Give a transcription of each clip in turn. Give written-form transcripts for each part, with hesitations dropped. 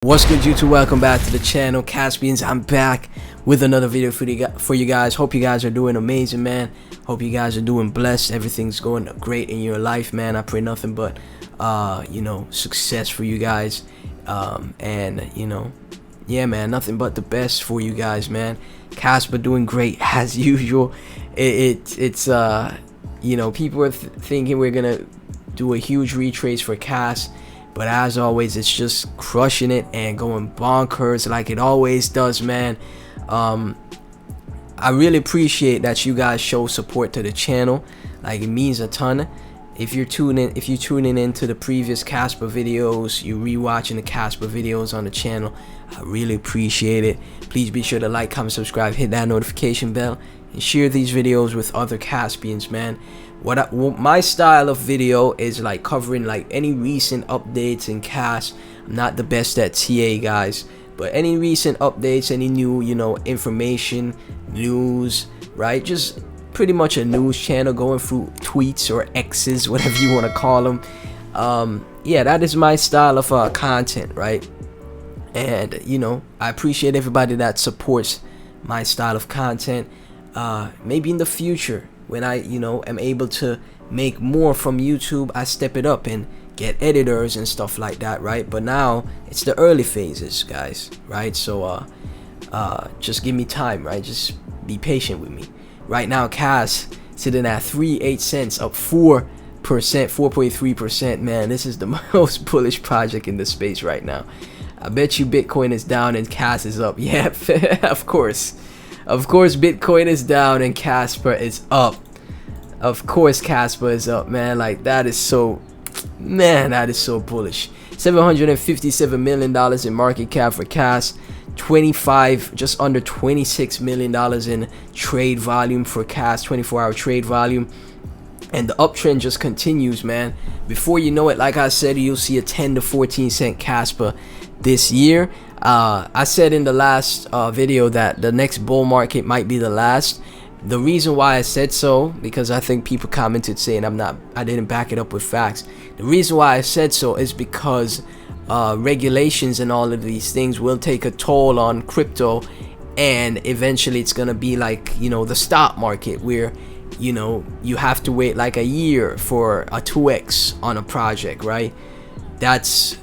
What's good, YouTube? Welcome back to the channel, Caspians. I'm back with another video for you guys. Hope you guys are doing amazing, man. Hope you guys are doing blessed. Everything's going great in your life, man. I pray nothing but success for you guys, and yeah, man, nothing but the best for you guys, man. Kaspa doing great as usual. It's people are thinking we're gonna do a huge retrace for Kas, but as always, it's just crushing it and going bonkers like it always does, man. I really appreciate that you guys show support to the channel. Like, it means a ton. If you're tuning into the previous Kaspa videos, you're rewatching the Kaspa videos on the channel, I really appreciate it. Please be sure to like, comment, subscribe, hit that notification bell, and share these videos with other Caspians, man. What my style of video is like covering like any recent updates in Kas. I'm not the best at TA, guys, but any recent updates, any new information, news, right? Just pretty much a news channel going through tweets or X's, whatever you want to call them. Yeah, that is my style of content, right? And I appreciate everybody that supports my style of content. Maybe in the future, when I am able to make more from YouTube, I step it up and get editors and stuff like that, right? But now it's the early phases, guys, right? So just give me time, right? Just be patient with me. Right now, Kas sitting at 38 cents, up 4%, 4.3%. Man, this is the most bullish project in the space right now. I bet you Bitcoin is down and Kas is up. Yeah, of course. Of course, Bitcoin is down and Kaspa is up. Of course, Kaspa is up, man. Like, that is so bullish. $757 million in market cap for Kas. Just under $26 million in trade volume for Kas, 24-hour trade volume. And the uptrend just continues, man. Before you know it, like I said, you'll see a 10 to 14 cent Kaspa this year. I said in the last video that the next bull market might be the last. The reason why I said so, because I think people commented saying I didn't back it up with facts. The reason why I said so is because regulations and all of these things will take a toll on crypto, and eventually it's gonna be like the stock market, where you have to wait like a year for a 2x on a project, right? That's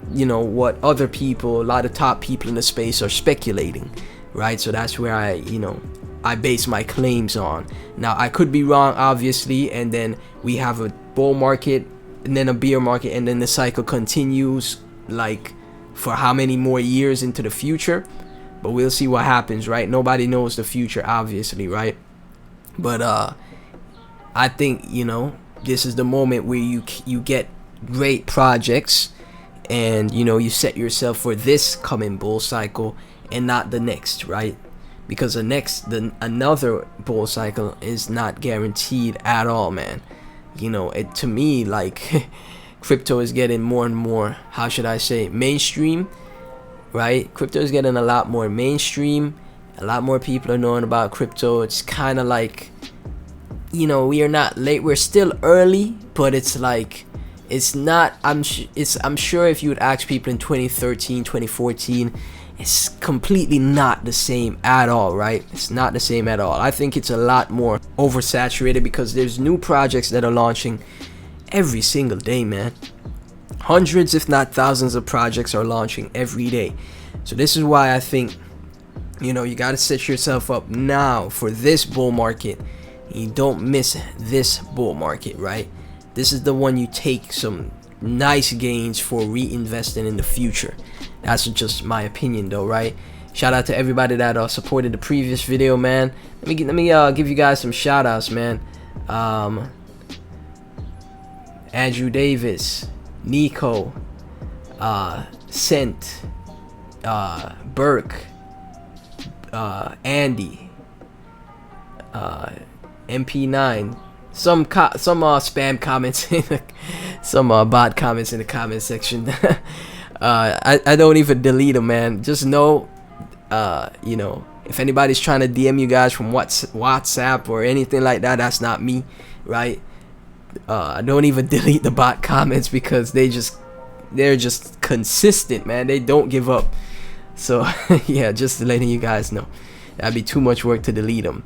what other people, a lot of top people in the space are speculating, right? So that's where I base my claims on. Now, I could be wrong, obviously, and then we have a bull market and then a bear market, and then the cycle continues like for how many more years into the future. But we'll see what happens, right? Nobody knows the future, obviously, right? But I think this is the moment where you get great projects, and you set yourself for this coming bull cycle and not the next, right? Because another bull cycle is not guaranteed at all, man. To me, like, crypto is getting more and more, how should I say, mainstream, right? Crypto is getting a lot more mainstream. A lot more people are knowing about crypto. It's kind of like, we are not late. We're still early, but it's like, it's not. I'm sure if you would ask people in 2013, 2014, it's completely not the same at all, right? It's not the same at all. I think it's a lot more oversaturated because there's new projects that are launching every single day, man. Hundreds, if not thousands, of projects are launching every day. So this is why I think you got to set yourself up now for this bull market. You don't miss this bull market, right? This is the one you take some nice gains for reinvesting in the future. That's just my opinion, though, right? Shout out to everybody that supported the previous video, man. Let me give you guys some shout outs, man. Andrew Davis, Nico, Sent, Burke, Andy, MP9. Some spam comments some bot comments in the comment section. I don't even delete them, man. Just know if anybody's trying to DM you guys from WhatsApp or anything like that, that's not me, right? I don't even delete the bot comments because they just they're just consistent, man. They don't give up. So yeah, just letting you guys know, that'd be too much work to delete them.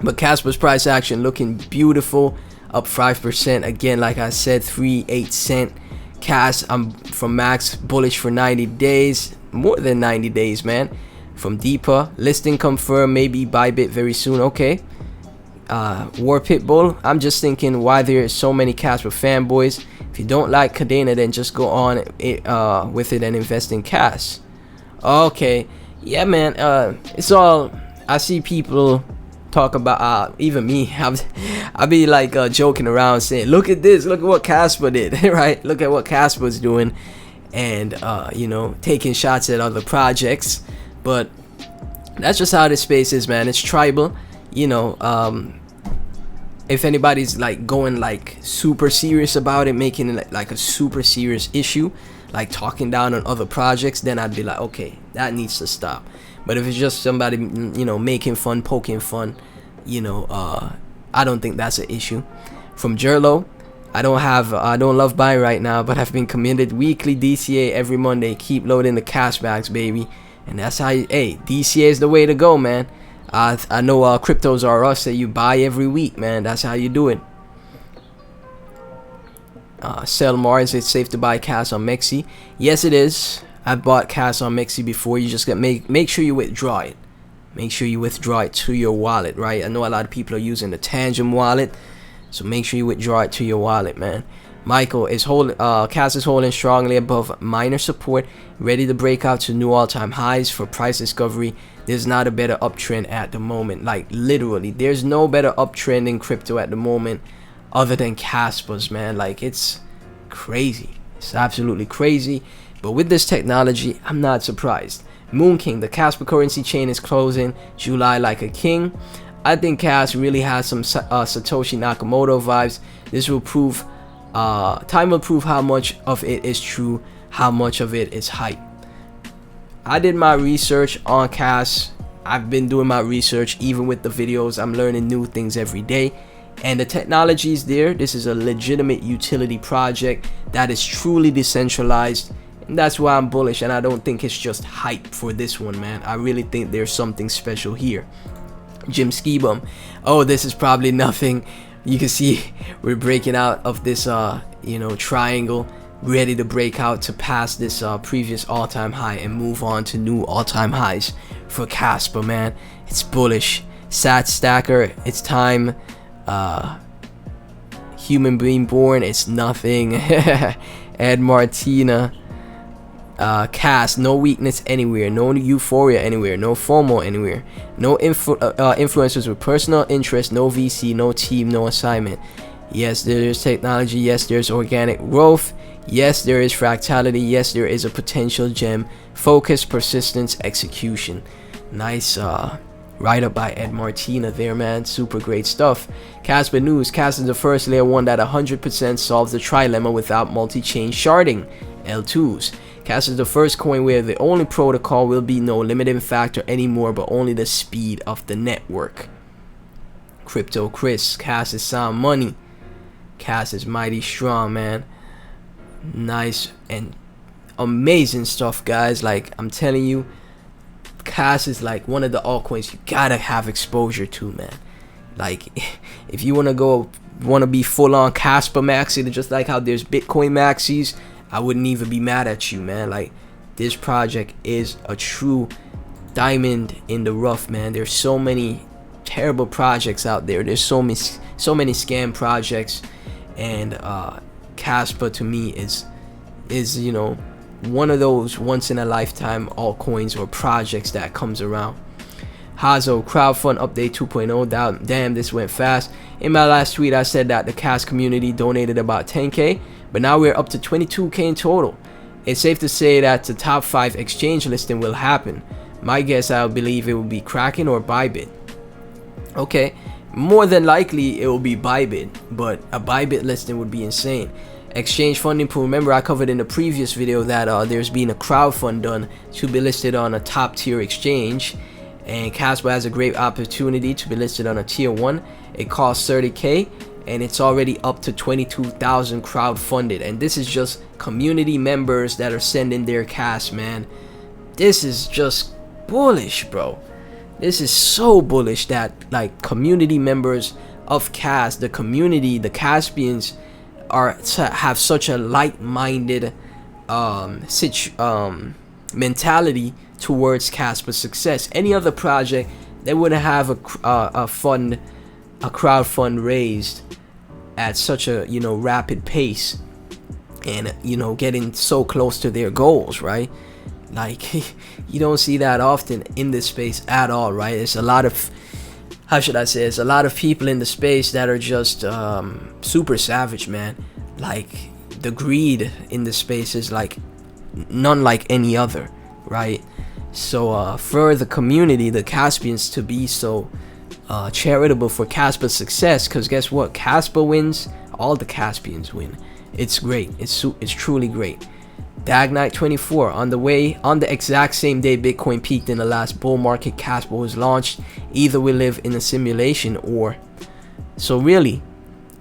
But Kaspa's price action looking beautiful, up 5% again. Like I said, 3.8 cent. Cas, I'm from Max, bullish for 90 days, more than 90 days, man. From Deepa, listing confirmed, maybe Bybit very soon. Okay. War Pitbull, I'm just thinking why there are so many Kaspa fanboys. If you don't like Cadena, then just go on with it and invest in Cas. Okay, yeah, man. It's all, I see people talk about, even me, I be like joking around saying, look at this, look at what Kaspa did, right? Look at what Kaspa's doing, and you know, taking shots at other projects. But that's just how this space is, man. It's tribal, you know. If anybody's like going like super serious about it, making it like a super serious issue, like talking down on other projects, then I'd be like, okay, that needs to stop. But if it's just somebody, you know, making fun, poking fun, you know, I don't think that's an issue. From Jerlo, I don't love buying right now, but I've been committed weekly DCA every Monday. Keep loading the cash bags, baby. And that's how you, hey, DCA is the way to go, man. I know cryptos are us that you buy every week, man. That's how you do it. Belmar, is it safe to buy Cas on Mexi? Yes, it is. I bought Cas on Mexi before. You just got make sure you withdraw it. Make sure you withdraw it to your wallet, right? I know a lot of people are using the Tangent wallet, so make sure you withdraw it to your wallet, man. Michael is holding, Cas is holding strongly above minor support, ready to break out to new all-time highs for price discovery. There's not a better uptrend at the moment. Like literally, there's no better uptrend in crypto at the moment other than Kaspa's, man. Like it's crazy. It's absolutely crazy. But with this technology, I'm not surprised. Moon King, the Kaspa currency chain is closing July like a king. I think Cas really has some Satoshi Nakamoto vibes. This will prove, time will prove how much of it is true, how much of it is hype. I did my research on Cas. I've been doing my research even with the videos. I'm learning new things every day. And the technology is there. This is a legitimate utility project that is truly decentralized. And that's why I'm bullish. And I don't think it's just hype for this one, man. I really think there's something special here. Jim Skibum. Oh, this is probably nothing. You can see we're breaking out of this, you know, triangle. Ready to break out to pass this previous all-time high and move on to new all-time highs for Kaspa, man. It's bullish. Sat Stacker, it's time. Human being born, it's nothing. Ed Martina. Cas, no weakness anywhere, no euphoria anywhere, no FOMO anywhere, no influencers with personal interest, no VC, no team, no assignment. Yes, there's technology. Yes, there's organic growth. Yes, there is fractality. Yes, there is a potential gem. Focus, persistence, execution. Nice write up by Ed Martina there, man. Super great stuff. Kaspa News. Cas is the first layer 1 that 100% solves the trilemma without multi-chain sharding. L2s. Cas is the first coin where the only protocol will be no limiting factor anymore, but only the speed of the network. Crypto Chris. Cas is sound money. Cas is mighty strong, man. Nice and amazing stuff, guys. Like I'm telling you, Cas is like one of the altcoins you gotta have exposure to, man. Like if you wanna be full on Kaspa maxi, just like how there's Bitcoin maxis, I wouldn't even be mad at you, man. Like this project is a true diamond in the rough, man. There's so many terrible projects out there. There's so many scam projects, and Kaspa to me is you know, one of those once in a lifetime altcoins or projects that comes around. Hazo crowdfund update 2.0. Damn, this went fast. In my last tweet I said that the Cas community donated about 10k, but now we're up to 22k in total. It's safe to say that the top 5 exchange listing will happen. My guess, I believe it will be Kraken or Bybit. Okay, more than likely it will be Bybit, but a Bybit listing would be insane. Exchange funding pool. Remember I covered in the previous video that there's been a crowdfund done to be listed on a top tier exchange, and Kaspa has a great opportunity to be listed on a tier 1. It costs 30k. and it's already up to 22,000 crowdfunded, and this is just community members that are sending their cash, man. This is just bullish, bro. This is so bullish that like community members of Cas, the community, the Caspians have such a like-minded mentality towards Kaspa's success. Any other project, they wouldn't have a crowdfund raised at such a rapid pace, and getting so close to their goals, right? Like you don't see that often in this space at all, right? It's a lot of, how should I say, it's a lot of people in the space that are just super savage, man. Like the greed in the space is like none like any other, right? So for the community, the Caspians, to be so charitable for Kaspa's success, because guess what? Kaspa wins, all the Caspians win. It's great. It's truly great. Dagnite 24, on the exact same day Bitcoin peaked in the last bull market, Kaspa was launched. Either we live in a simulation or... So really,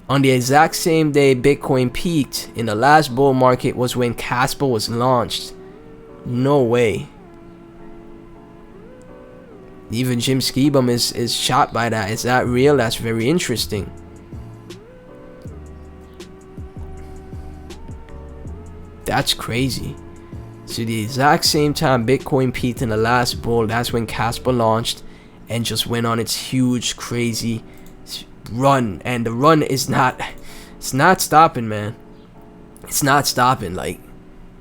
on the exact same day Bitcoin peaked in the last bull market was when Kaspa was launched. No way. Even Jim Skibum is shocked by that. Is that real? That's very interesting. That's crazy. So the exact same time Bitcoin peaked in the last bull, that's when Kaspa launched and just went on its huge, crazy run. And the run is not, it's not stopping, man. It's not stopping. Like,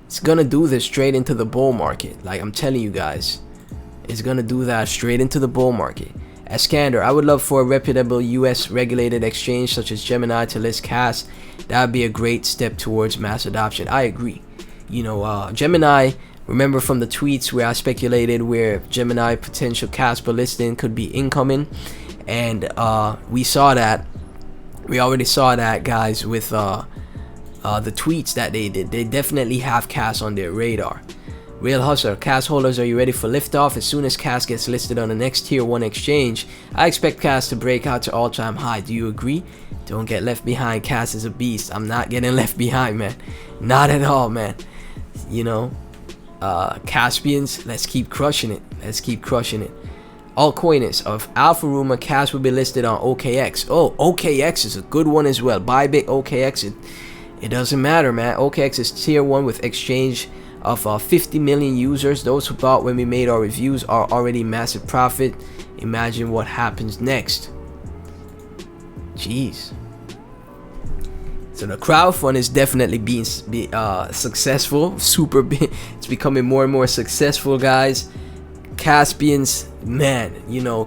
it's gonna do this straight into the bull market. Like, I'm telling you guys, it's gonna do that straight into the bull market. Askander, I would love for a reputable US regulated exchange such as Gemini to list Cas. That would be a great step towards mass adoption. I agree. Gemini, remember from the tweets where I speculated where Gemini potential Kaspa listing could be incoming, and we saw that. We already saw that, guys, with the tweets that they did. They definitely have Cas on their radar. Real Hustler, Cas holders, are you ready for liftoff? As soon as Cas gets listed on the next tier 1 exchange, I expect Cas to break out to all-time high. Do you agree? Don't get left behind. Cas is a beast. I'm not getting left behind, man. Not at all, man. Caspians, let's keep crushing it. Let's keep crushing it. Altcoiners of Alpha rumor, Cas will be listed on OKX. Oh, OKX is a good one as well. Bybit, OKX. It doesn't matter, man. OKX is tier 1 with exchange of 50 million users. Those who bought when we made our reviews are already massive profit. Imagine what happens next. Jeez. So the crowdfund is definitely being successful. Super big. It's becoming more and more successful, guys. Caspians, man,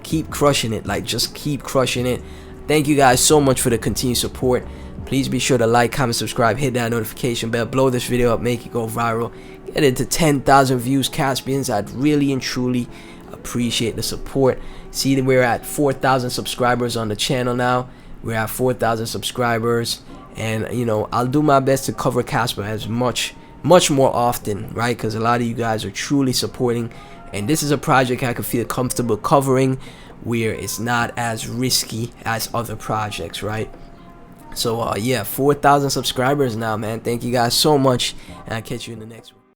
keep crushing it. Like, just keep crushing it. Thank you guys so much for the continued support. Please be sure to like, comment, subscribe, hit that notification bell, blow this video up, make it go viral, get it to 10,000 views, Caspians. I'd really and truly appreciate the support. See that we're at 4,000 subscribers on the channel now. We're at 4,000 subscribers, and I'll do my best to cover Kaspa as much more often, right? Because a lot of you guys are truly supporting, and this is a project I could feel comfortable covering, where it's not as risky as other projects, right? So yeah, 4,000 subscribers now, man. Thank you guys so much, and I'll catch you in the next one.